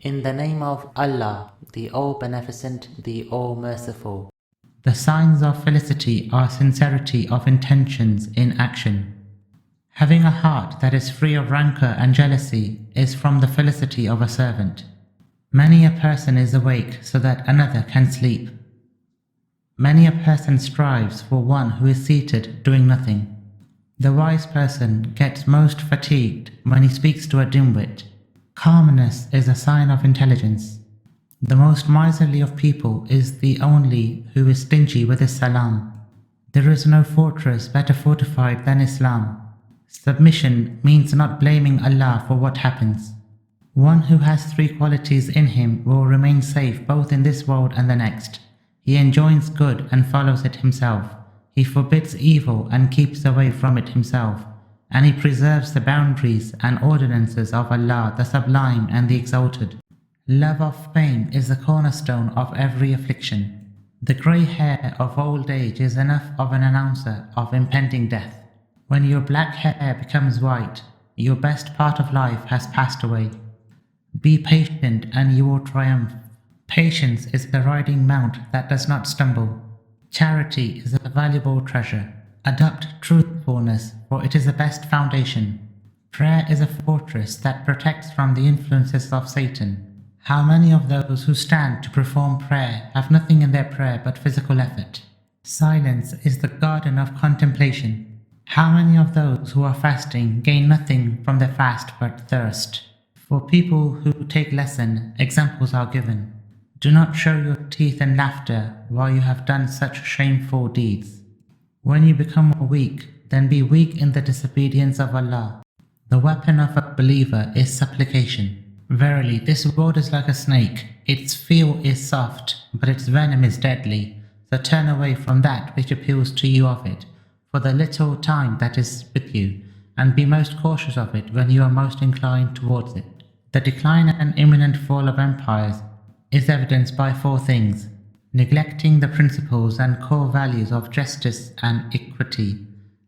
In the name of Allah, the All-Beneficent, the All-Merciful. The signs of felicity are sincerity of intentions in action. Having a heart that is free of rancor and jealousy is from the felicity of a servant. Many a person is awake so that another can sleep. Many a person strives for one who is seated doing nothing. The wise person gets most fatigued when he speaks to a dimwit. Calmness is a sign of intelligence. The most miserly of people is the only who is stingy with his salam. There is no fortress better fortified than Islam. Submission means not blaming Allah for what happens. One who has three qualities in him will remain safe both in this world and the next. He enjoins good and follows it himself. He forbids evil and keeps away from it himself. And he preserves the boundaries and ordinances of Allah, the Sublime and the Exalted. Love of fame is the cornerstone of every affliction. The grey hair of old age is enough of an announcer of impending death. When your black hair becomes white, your best part of life has passed away. Be patient and you will triumph. Patience is the riding mount that does not stumble. Charity is a valuable treasure. Adopt truthfulness, for it is the best foundation. Prayer is a fortress that protects from the influences of Satan. How many of those who stand to perform prayer have nothing in their prayer but physical effort? Silence is the garden of contemplation. How many of those who are fasting gain nothing from their fast but thirst? For people who take lesson, examples are given. Do not show your teeth in laughter while you have done such shameful deeds. When you become weak, then be weak in the disobedience of Allah. The weapon of a believer is supplication. Verily, this world is like a snake. Its feel is soft, but its venom is deadly. So turn away from that which appeals to you of it, for the little time that is with you, and be most cautious of it when you are most inclined towards it. The decline and imminent fall of empires is evidenced by four things: neglecting the principles and core values of justice and equity,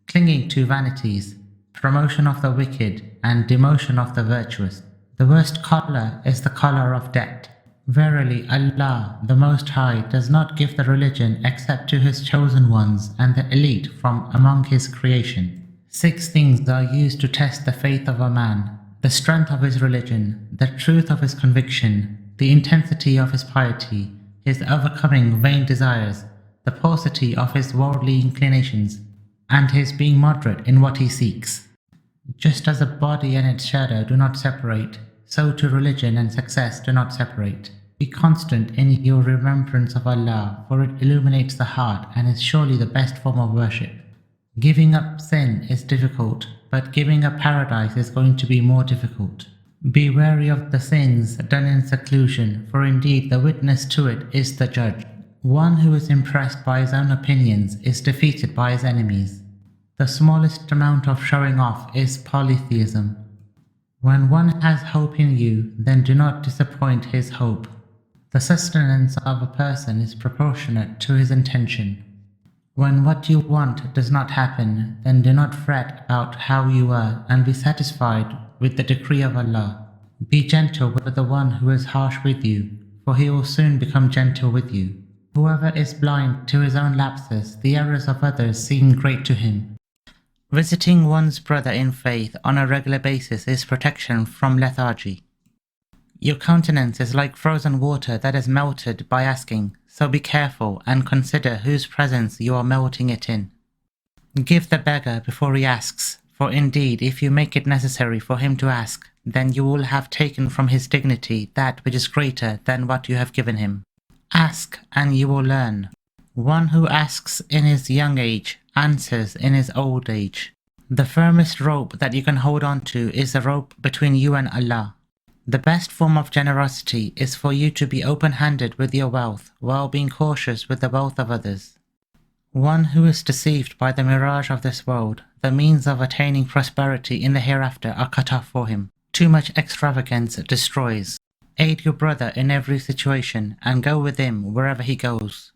clinging to vanities, promotion of the wicked, and demotion of the virtuous. The worst collar is the collar of debt. Verily, Allah, the Most High, does not give the religion except to His chosen ones and the elite from among His creation. 6 things are used to test the faith of a man: the strength of his religion, the truth of his conviction, the intensity of his piety, his overcoming vain desires, the paucity of his worldly inclinations, and his being moderate in what he seeks. Just as a body and its shadow do not separate, so too religion and success do not separate. Be constant in your remembrance of Allah, for it illuminates the heart and is surely the best form of worship. Giving up sin is difficult, but giving up paradise is going to be more difficult. Be wary of the sins done in seclusion, for indeed the witness to it is the judge. One who is impressed by his own opinions is defeated by his enemies. The smallest amount of showing off is polytheism. When one has hope in you, then do not disappoint his hope. The sustenance of a person is proportionate to his intention. When what you want does not happen, then do not fret about how you were, and be satisfied with the decree of Allah. Be gentle with the one who is harsh with you, for he will soon become gentle with you. Whoever is blind to his own lapses, the errors of others seem great to him. Visiting one's brother in faith on a regular basis is protection from lethargy. Your countenance is like frozen water that is melted by asking, so be careful and consider whose presence you are melting it in. Give the beggar before he asks, for indeed if you make it necessary for him to ask, then you will have taken from his dignity that which is greater than what you have given him. Ask and you will learn. One who asks in his young age answers in his old age. The firmest rope that you can hold on to is the rope between you and Allah. The best form of generosity is for you to be open-handed with your wealth, while being cautious with the wealth of others. One who is deceived by the mirage of this world, the means of attaining prosperity in the hereafter are cut off for him. Too much extravagance destroys. Aid your brother in every situation, and go with him wherever he goes.